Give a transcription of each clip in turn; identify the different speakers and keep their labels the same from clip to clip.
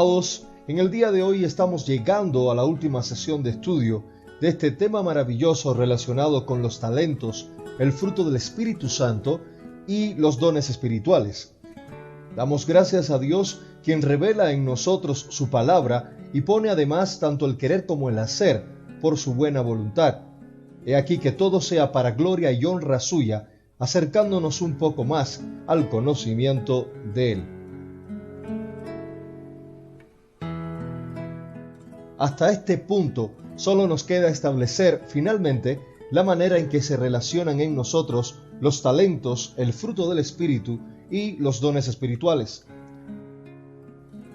Speaker 1: Amados, en el día de hoy estamos llegando a la última sesión de estudio de este tema maravilloso relacionado con los talentos, el fruto del Espíritu Santo y los dones espirituales. Damos gracias a Dios, quien revela en nosotros su palabra y pone además tanto el querer como el hacer por su buena voluntad. He aquí que todo sea para gloria y honra suya, acercándonos un poco más al conocimiento de Él. Hasta este punto, solo nos queda establecer finalmente la manera en que se relacionan en nosotros los talentos, el fruto del Espíritu y los dones espirituales.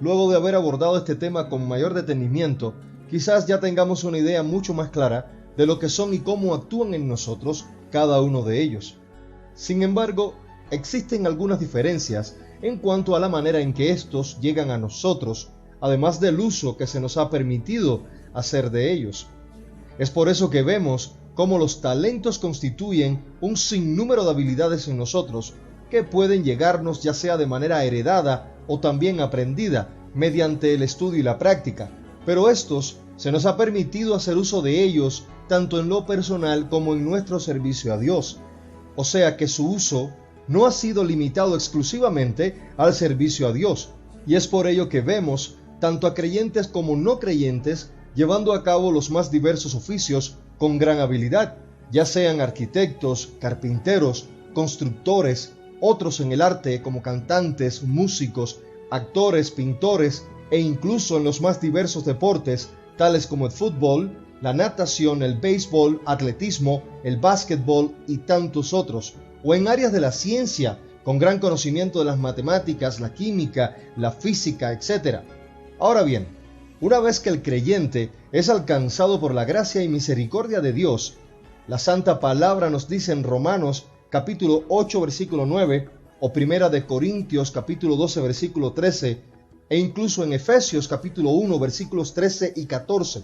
Speaker 1: Luego de haber abordado este tema con mayor detenimiento, quizás ya tengamos una idea mucho más clara de lo que son y cómo actúan en nosotros cada uno de ellos. Sin embargo, existen algunas diferencias en cuanto a la manera en que estos llegan a nosotros, además del uso que se nos ha permitido hacer de ellos. Es por eso que vemos cómo los talentos constituyen un sinnúmero de habilidades en nosotros que pueden llegarnos ya sea de manera heredada o también aprendida mediante el estudio y la práctica, pero estos se nos ha permitido hacer uso de ellos tanto en lo personal como en nuestro servicio a Dios. O sea que su uso no ha sido limitado exclusivamente al servicio a Dios, y es por ello que vemos tanto a creyentes como no creyentes llevando a cabo los más diversos oficios con gran habilidad, ya sean arquitectos, carpinteros, constructores, otros en el arte como cantantes, músicos, actores, pintores e incluso en los más diversos deportes, tales como el fútbol, la natación, el béisbol, atletismo, el básquetbol y tantos otros, o en áreas de la ciencia, con gran conocimiento de las matemáticas, la química, la física, etc. Ahora bien, una vez que el creyente es alcanzado por la gracia y misericordia de Dios, la Santa Palabra nos dice en Romanos capítulo 8 versículo 9 o Primera de Corintios capítulo 12 versículo 13 e incluso en Efesios capítulo 1 versículos 13 y 14,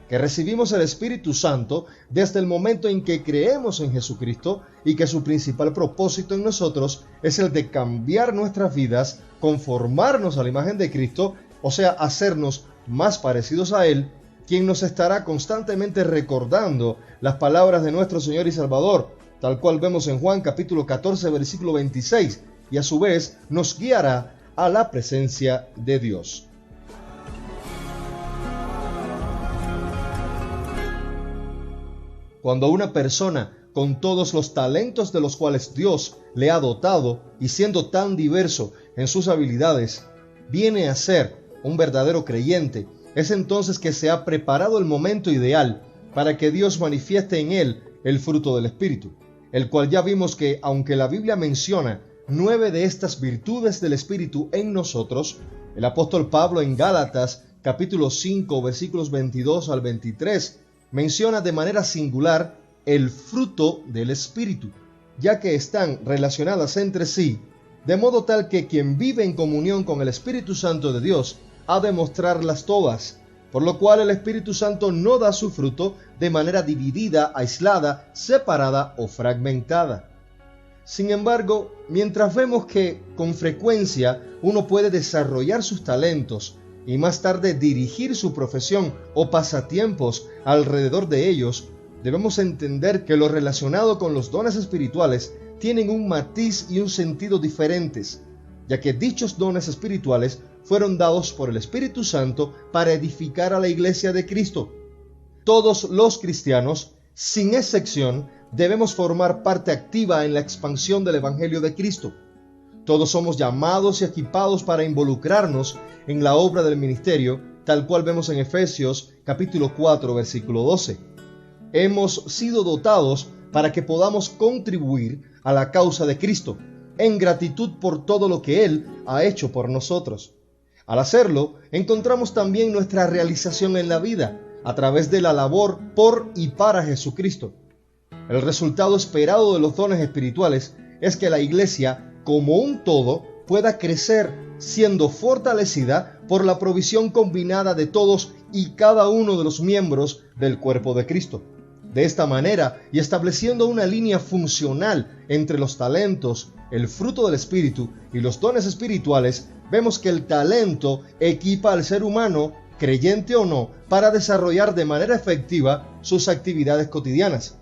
Speaker 1: que recibimos el Espíritu Santo desde el momento en que creemos en Jesucristo y que su principal propósito en nosotros es el de cambiar nuestras vidas, conformarnos a la imagen de Cristo, o sea, hacernos más parecidos a Él, quien nos estará constantemente recordando las palabras de nuestro Señor y Salvador, tal cual vemos en Juan capítulo 14 versículo 26, y a su vez nos guiará a la presencia de Dios. Cuando una persona, con todos los talentos de los cuales Dios le ha dotado y siendo tan diverso en sus habilidades, viene a ser un verdadero creyente, es entonces que se ha preparado el momento ideal para que Dios manifieste en él el fruto del Espíritu, el cual ya vimos que, aunque la Biblia menciona 9 de estas virtudes del Espíritu en nosotros, el apóstol Pablo en Gálatas capítulo 5 versículos 22 al 23 menciona de manera singular el fruto del Espíritu, ya que están relacionadas entre sí, de modo tal que quien vive en comunión con el Espíritu Santo de Dios ha de mostrarlas todas, por lo cual el Espíritu Santo no da su fruto de manera dividida, aislada, separada o fragmentada. Sin embargo, mientras vemos que con frecuencia uno puede desarrollar sus talentos y más tarde dirigir su profesión o pasatiempos alrededor de ellos, debemos entender que lo relacionado con los dones espirituales tienen un matiz y un sentido diferentes, ya que dichos dones espirituales fueron dados por el Espíritu Santo para edificar a la iglesia de Cristo. Todos los cristianos, sin excepción, debemos formar parte activa en la expansión del Evangelio de Cristo. Todos somos llamados y equipados para involucrarnos en la obra del ministerio, tal cual vemos en Efesios capítulo 4 versículo 12. Hemos sido dotados para que podamos contribuir a la causa de Cristo, en gratitud por todo lo que Él ha hecho por nosotros. Al hacerlo, encontramos también nuestra realización en la vida, a través de la labor por y para Jesucristo. El resultado esperado de los dones espirituales es que la iglesia, como un todo, pueda crecer, siendo fortalecida por la provisión combinada de todos y cada uno de los miembros del cuerpo de Cristo. De esta manera, y estableciendo una línea funcional entre los talentos, el fruto del Espíritu y los dones espirituales, vemos que el talento equipa al ser humano, creyente o no, para desarrollar de manera efectiva sus actividades cotidianas.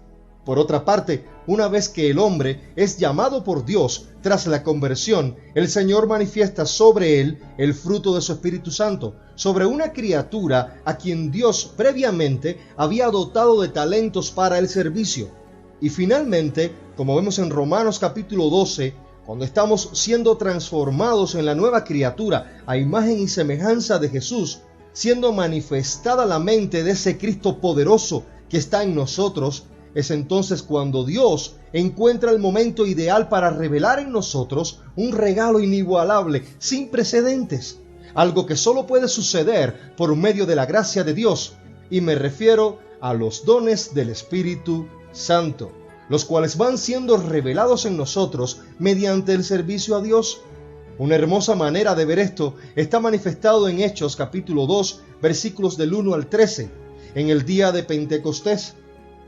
Speaker 1: Por otra parte, una vez que el hombre es llamado por Dios tras la conversión, el Señor manifiesta sobre él el fruto de su Espíritu Santo, sobre una criatura a quien Dios previamente había dotado de talentos para el servicio. Y finalmente, como vemos en Romanos capítulo 12, cuando estamos siendo transformados en la nueva criatura a imagen y semejanza de Jesús, siendo manifestada la mente de ese Cristo poderoso que está en nosotros, es entonces cuando Dios encuentra el momento ideal para revelar en nosotros un regalo inigualable, sin precedentes, algo que solo puede suceder por medio de la gracia de Dios, y me refiero a los dones del Espíritu Santo, los cuales van siendo revelados en nosotros mediante el servicio a Dios. Una hermosa manera de ver esto está manifestado en Hechos capítulo 2, versículos del 1 al 13, en el día de Pentecostés.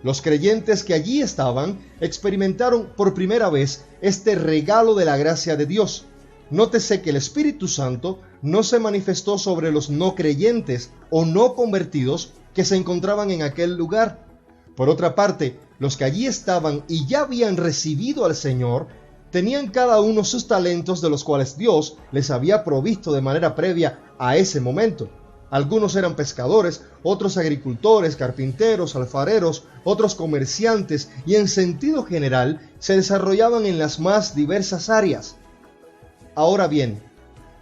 Speaker 1: Los creyentes que allí estaban experimentaron por primera vez este regalo de la gracia de Dios. Nótese que el Espíritu Santo no se manifestó sobre los no creyentes o no convertidos que se encontraban en aquel lugar. Por otra parte, los que allí estaban y ya habían recibido al Señor, tenían cada uno sus talentos de los cuales Dios les había provisto de manera previa a ese momento. Algunos eran pescadores, otros agricultores, carpinteros, alfareros, otros comerciantes y en sentido general se desarrollaban en las más diversas áreas. Ahora bien,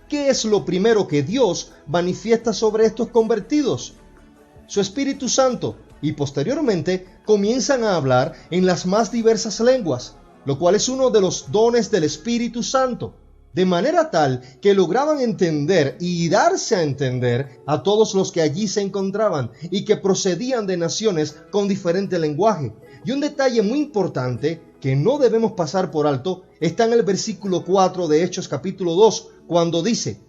Speaker 1: ¿qué es lo primero que Dios manifiesta sobre estos convertidos? Su Espíritu Santo, y posteriormente comienzan a hablar en las más diversas lenguas, lo cual es uno de los dones del Espíritu Santo, de manera tal que lograban entender y darse a entender a todos los que allí se encontraban y que procedían de naciones con diferente lenguaje. Y un detalle muy importante que no debemos pasar por alto está en el versículo 4 de Hechos capítulo 2, cuando dice: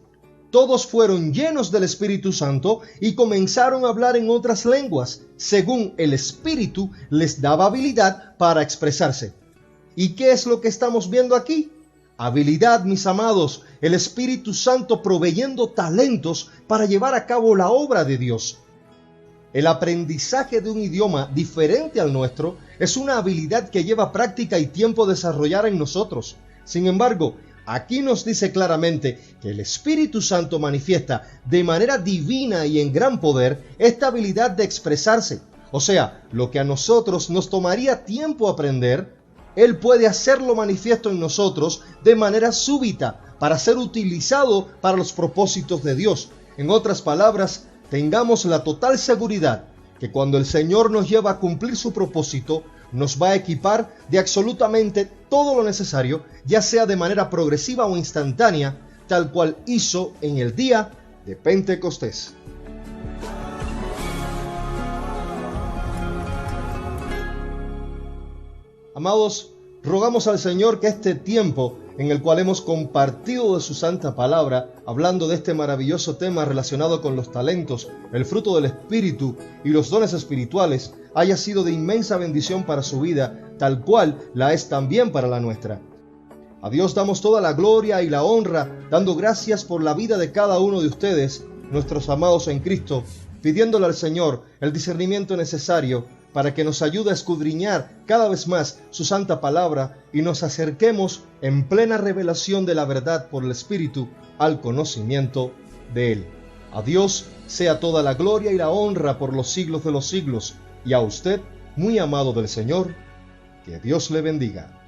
Speaker 1: todos fueron llenos del Espíritu Santo y comenzaron a hablar en otras lenguas, según el Espíritu les daba habilidad para expresarse. ¿Y qué es lo que estamos viendo aquí? Habilidad, mis amados, el Espíritu Santo proveyendo talentos para llevar a cabo la obra de Dios. El aprendizaje de un idioma diferente al nuestro es una habilidad que lleva práctica y tiempo desarrollar en nosotros. Sin embargo, aquí nos dice claramente que el Espíritu Santo manifiesta de manera divina y en gran poder esta habilidad de expresarse. O sea, lo que a nosotros nos tomaría tiempo aprender, Él puede hacerlo manifiesto en nosotros de manera súbita para ser utilizado para los propósitos de Dios. En otras palabras, tengamos la total seguridad que cuando el Señor nos lleva a cumplir su propósito, nos va a equipar de absolutamente todo lo necesario, ya sea de manera progresiva o instantánea, tal cual hizo en el día de Pentecostés. Amados, rogamos al Señor que este tiempo en el cual hemos compartido de su santa palabra, hablando de este maravilloso tema relacionado con los talentos, el fruto del Espíritu y los dones espirituales, haya sido de inmensa bendición para su vida, tal cual la es también para la nuestra. A Dios damos toda la gloria y la honra, dando gracias por la vida de cada uno de ustedes, nuestros amados en Cristo, pidiéndole al Señor el discernimiento necesario para que nos ayude a escudriñar cada vez más su santa palabra y nos acerquemos en plena revelación de la verdad por el Espíritu al conocimiento de Él. A Dios sea toda la gloria y la honra por los siglos de los siglos, y a usted, muy amado del Señor, que Dios le bendiga.